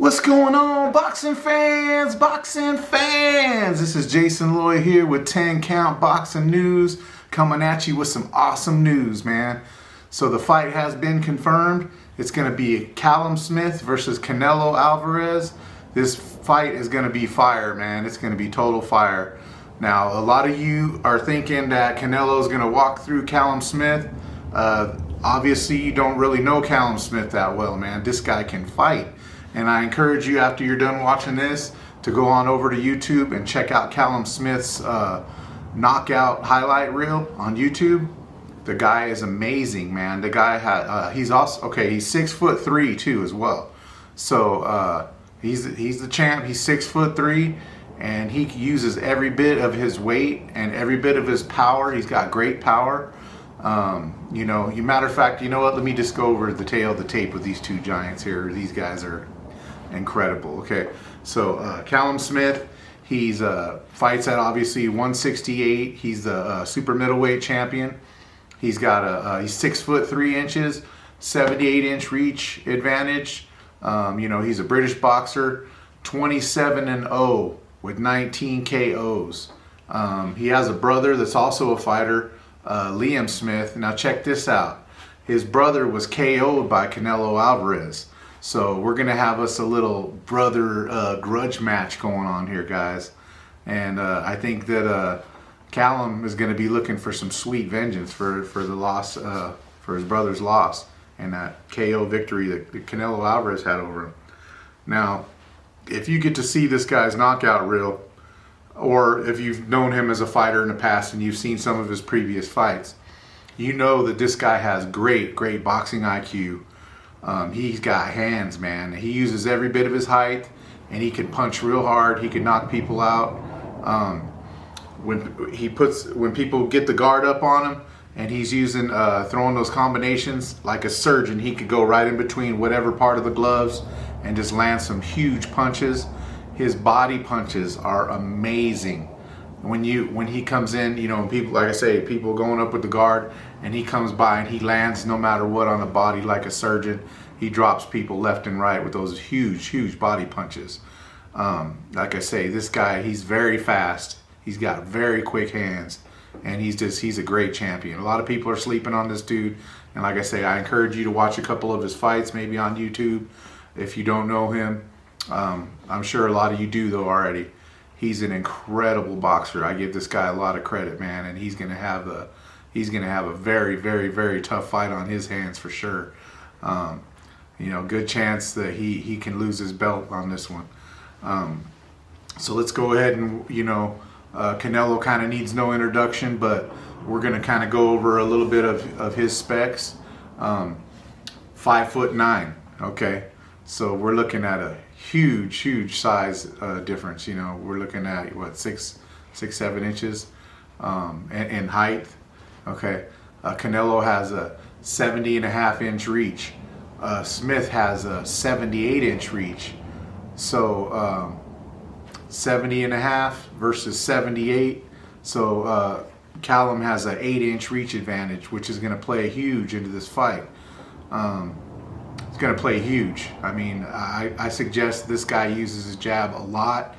What's going on, boxing fans? Boxing fans! This is Jason Lloyd here with 10 Count Boxing News, coming at you with some awesome news, man. So the fight has been confirmed. It's going to be Callum Smith versus Canelo Alvarez. This fight is going to be fire, man. It's going to be total fire. Now, a lot of you are thinking that Canelo is going to walk through Callum Smith. Obviously, you don't really know Callum Smith that well, man. This guy can fight. And I encourage you, after you're done watching this, to go on over to YouTube and check out Callum Smith's knockout highlight reel on YouTube. The guy is amazing, man. The guy had he's also he's 6'3" too as well. So he's the champ. He's 6'3", and he uses every bit of his weight and every bit of his power. He's got great power. Matter of fact, you know what? Let me just go over the tail of the tape with these two giants here. These guys are incredible. Okay, so Callum Smith, he's fights at obviously 168. He's the super middleweight champion. He's got he's 6'3", 78-inch reach advantage. He's a British boxer, 27-0 with 19 KOs. He has a brother that's also a fighter, Liam Smith. Now check this out. His brother was KO'd by Canelo Alvarez. So we're going to have us a little brother grudge match going on here, guys. And I think that Callum is going to be looking for some sweet vengeance for the loss, for his brother's loss and that KO victory that Canelo Alvarez had over him. Now, if you get to see this guy's knockout reel, or if you've known him as a fighter in the past and you've seen some of his previous fights, you know that this guy has great boxing IQ. He's got hands, man. He uses every bit of his height, and he can punch real hard. He can knock people out. When people get the guard up on him, and he's using throwing those combinations like a surgeon, he could go right in between whatever part of the gloves and just land some huge punches. His body punches are amazing. When he comes in, people, like I say, people going up with the guard, and he comes by and he lands no matter what on the body like a surgeon. He drops people left and right with those huge body punches. Like I say, this guy, he's very fast. He's got very quick hands, and he's a great champion. A lot of people are sleeping on this dude, and like I say, I encourage you to watch a couple of his fights, maybe on YouTube, if you don't know him. I'm sure a lot of you do though already. He's an incredible boxer. I give this guy a lot of credit, man, and he's gonna have a very tough fight on his hands for sure. Good chance that he can lose his belt on this one. So let's go ahead and Canelo kind of needs no introduction, but we're gonna kind of go over a little bit of his specs. 5'9". Okay, so we're looking at a huge size difference. We're looking at what, 6-7 inches in height. Okay, Canelo has a 70.5-inch reach. Smith has a 78-inch reach. So 70.5 versus 78. So Callum has an 8-inch reach advantage, which is going to play huge into this fight. It's going to play huge. I mean, I suggest this guy uses his jab a lot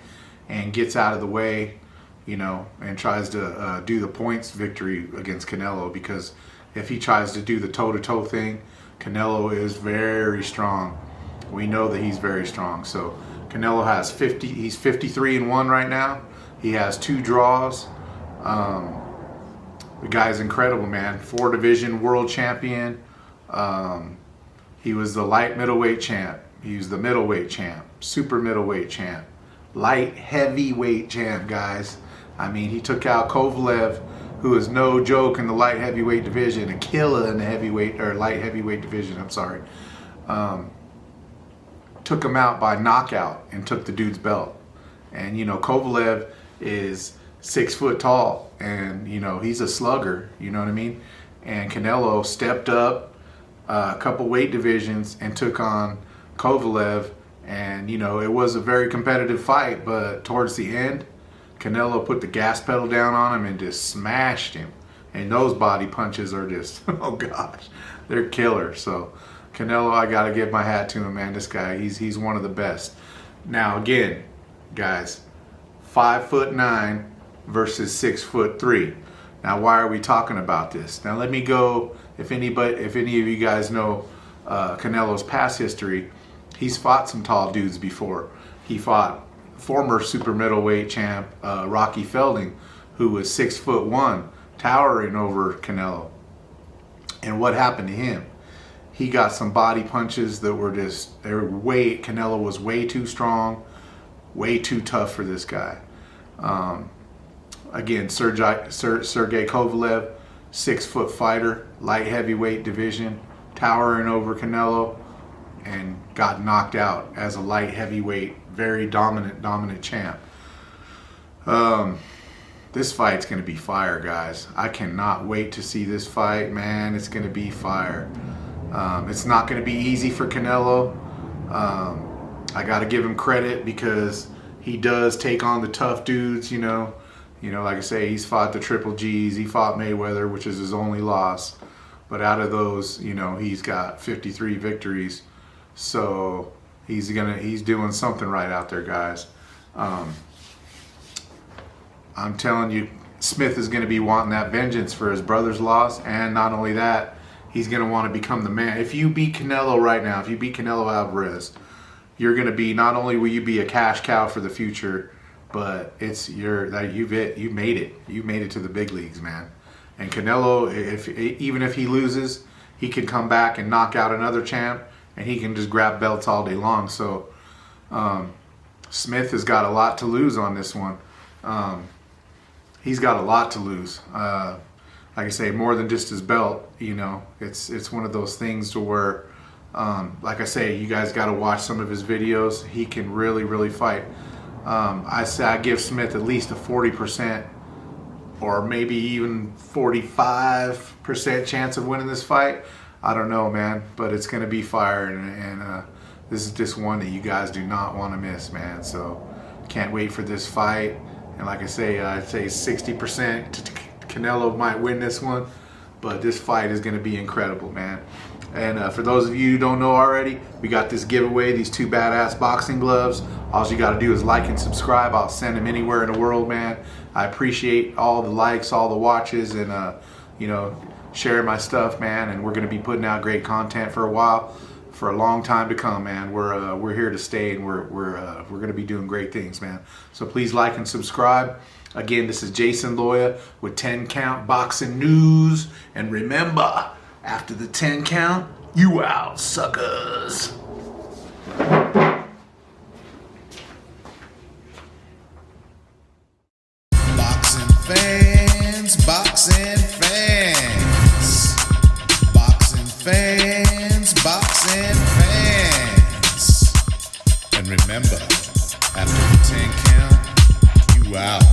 and gets out of the way, and tries to do the points victory against Canelo, because if he tries to do the toe-to-toe thing, Canelo is very strong. We know that he's very strong. So Canelo has he's 53-1 right now. He has 2 draws. The guy's incredible, man. 4-division world champion. He was the light middleweight champ. He was the middleweight champ, super middleweight champ, light heavyweight champ, guys. I mean, he took out Kovalev, who is no joke in the light heavyweight division, a killer in the light heavyweight division. I'm sorry. Took him out by knockout and took the dude's belt. And Kovalev is 6 foot tall, and he's a slugger. You know what I mean? And Canelo stepped up a couple weight divisions and took on Kovalev, and it was a very competitive fight, but towards the end, Canelo put the gas pedal down on him and just smashed him. And those body punches are just, oh gosh, they're killer. So Canelo, I gotta give my hat to him, man. This guy, he's one of the best. Now again, guys, 5'9" versus 6'3". Now, why are we talking about this? Now, let me go. If any of you guys know Canelo's past history, he's fought some tall dudes before. He fought former super middleweight champ Rocky Felding, who was 6'1", towering over Canelo. And what happened to him? He got some body punches that were Canelo was way too strong, way too tough for this guy. Again, Sergey Kovalev, 6-foot fighter, light heavyweight division, towering over Canelo, and got knocked out as a light heavyweight, very dominant champ. This fight's gonna be fire, guys. I cannot wait to see this fight, man. It's gonna be fire. It's not gonna be easy for Canelo. I gotta give him credit because he does take on the tough dudes, you know, like I say, he's fought the Triple G's, he fought Mayweather, which is his only loss. But out of those, he's got 53 victories. So he's doing something right out there, guys. I'm telling you, Smith is gonna be wanting that vengeance for his brother's loss, and not only that, he's gonna want to become the man. If you beat Canelo right now, if you beat Canelo Alvarez, you're gonna be, not only will you be a cash cow for the future, but you made it. You made it to the big leagues, man. And Canelo, even if he loses, he can come back and knock out another champ, and he can just grab belts all day long. So Smith has got a lot to lose on this one. He's got a lot to lose. Like I say, more than just his belt. It's one of those things to where, like I say, you guys got to watch some of his videos. He can really fight. I give Smith at least a 40% or maybe even 45% chance of winning this fight. I don't know, man, but it's going to be fire, and this is just one that you guys do not want to miss, man. So can't wait for this fight. And like I say, I'd say 60% Canelo might win this one, but this fight is going to be incredible, man. And for those of you who don't know already, we got this giveaway, these 2 badass boxing gloves. All you got to do is like and subscribe. I'll send them anywhere in the world, man. I appreciate all the likes, all the watches, and sharing my stuff, man. And we're going to be putting out great content for a while, for a long time to come, man. We're here to stay, and we're going to be doing great things, man. So please like and subscribe. Again, this is Jason Loya with 10 Count Boxing News, and remember, after the 10 count, you out, suckers. Boxing fans, boxing fans, boxing fans, boxing fans. And remember, after the 10 count, you out.